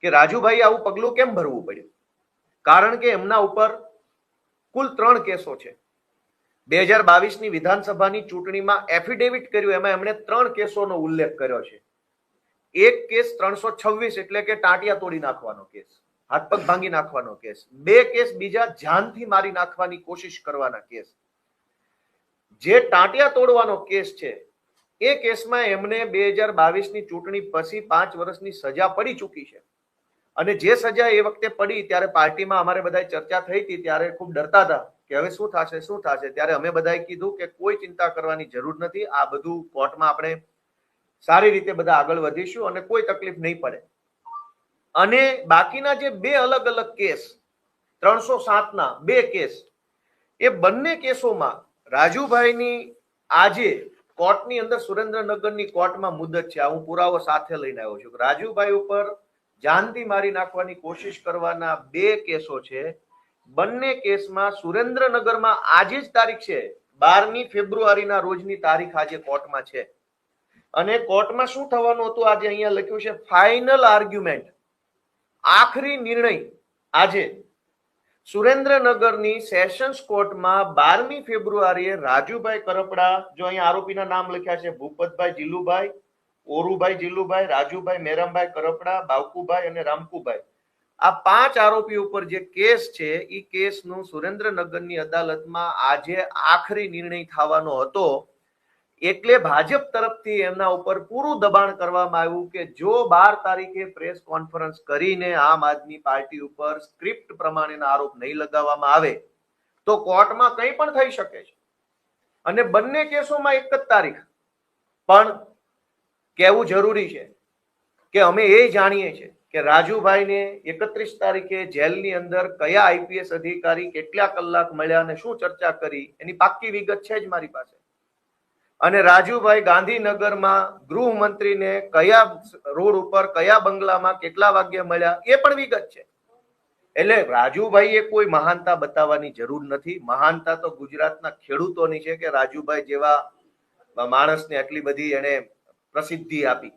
કે રાજુભાઈ આવું પગલું કેમ ભરવું પડ્યું? કારણ કે એમના ઉપર કુલ 3 કેસો છે. 2022ની વિધાનસભાની ચૂંટણીમાં એફિડેવિટ કર્યું, એમાં એમણે 3 કેસોનો ઉલ્લેખ કર્યો છે. એક કેસ 326 એટલે કે ટાંટિયા તોડી નાખવાનો કેસ, હાથ પગ ભાંગી નાખવાનો કેસ. 2 કેસ બીજા જાનથી મારી નાખવાની કોશિશ કરવાના કેસ. જે ટાંટિયા તોડવાનો કેસ છે એ કેસમાં એમને 2022ની ચૂંટણી પછી 5 વર્ષની સજા પડી ચૂકી છે. અને જે સજા એ વખતે પડી ત્યારે પાર્ટીમાં અમારે બધાય ચર્ચા થઈ હતી, ત્યારે ખૂબ ડરતા હતા કે હવે શું થશે. ત્યારે અમે બધાએ કીધું કે કોઈ ચિંતા કરવાની જરૂર નથી, આ બધું કોર્ટમાં આપણે સારી રીતે બધા આગળ વધીશું અને કોઈ તકલીફ નહીં પડે. અને બાકીના જે 2 અલગ અલગ કેસ, 307ના 2 કેસ, એ બંને કેસોમાં રાજુભાઈની આજે કોર્ટની અંદર સુરેન્દ્રનગરની કોર્ટમાં મુદત છે. હું પુરાવો સાથે લઈને આવ્યો છું. રાજુભાઈ ઉપર જાનથી મારી નાખવાની કોશિશ કરવાના 2 કેસો છે. બંને કેસમાં સુરેન્દ્રનગરમાં આજે જ તારીખ છે, 12મી ફેબ્રુઆરીના રોજની તારીખ આજે કોર્ટમાં છે. અને કોર્ટમાં શું થવાનું હતું આજે અહીંયા લખ્યું છે, ફાઇનલ આર્ગ્યુમેન્ટ, આખરી નિર્ણય આજે સુરેન્દ્રનગરની સેશન્સ કોર્ટમાં 12મી ફેબ્રુઆરીએ રાજુભાઈ કરપડા, જો અહીંયા આરોપીના નામ લખ્યા છે, ભૂપતભાઈ જીલુભાઈ, ઓરુભાઈ જીલુભાઈ, રાજુભાઈ મેરામભાઈ કરપડા, બાવકુભાઈ અને રામકુભાઈ, આ 5 આરોપી ઉપર જે કેસ છે એ કેસનું સુરેન્દ્રનગરની અદાલતમાં આજે આખરી નિર્ણય થવાનો હતો. એટલે ભાજપ તરફથી એમના ઉપર પૂરું દબાણ કરવામાં આવ્યું કે જો 12 તારીખે પ્રેસ કોન્ફરન્સ કરીને આમ આદમી પાર્ટી ઉપર સ્ક્રિપ્ટ પ્રમાણેના આરોપ નહીં લગાવવામાં આવે તો કોર્ટમાં કંઈ પણ થઈ શકે છે. અને બંને કેસોમાં એક જ તારીખ. પણ કહેવું જરૂરી છે કે અમે એ જાણીએ છીએ કે રાજુભાઈને 31 તારીખે જેલની અંદર કયા આઈપીએસ અધિકારી કેટલા કલાક મળ્યા અને શું ચર્ચા કરી એની પાક્કી વિગત છે જ મારી પાસે. અને રાજુભાઈ ગાંધીનગરમાં ગૃહમંત્રીને કયા રોડ ઉપર કયા બંગલામાં કેટલા વાગ્યે મળ્યા એ પણ વિગત છે. એટલે રાજુભાઈએ કોઈ મહાનતા બતાવવાની જરૂર નથી. મહાનતા તો ગુજરાતના ખેડૂતોની છે કે રાજુભાઈ જેવા માણસને આટલી બધી એને પ્રસિદ્ધિ આપી.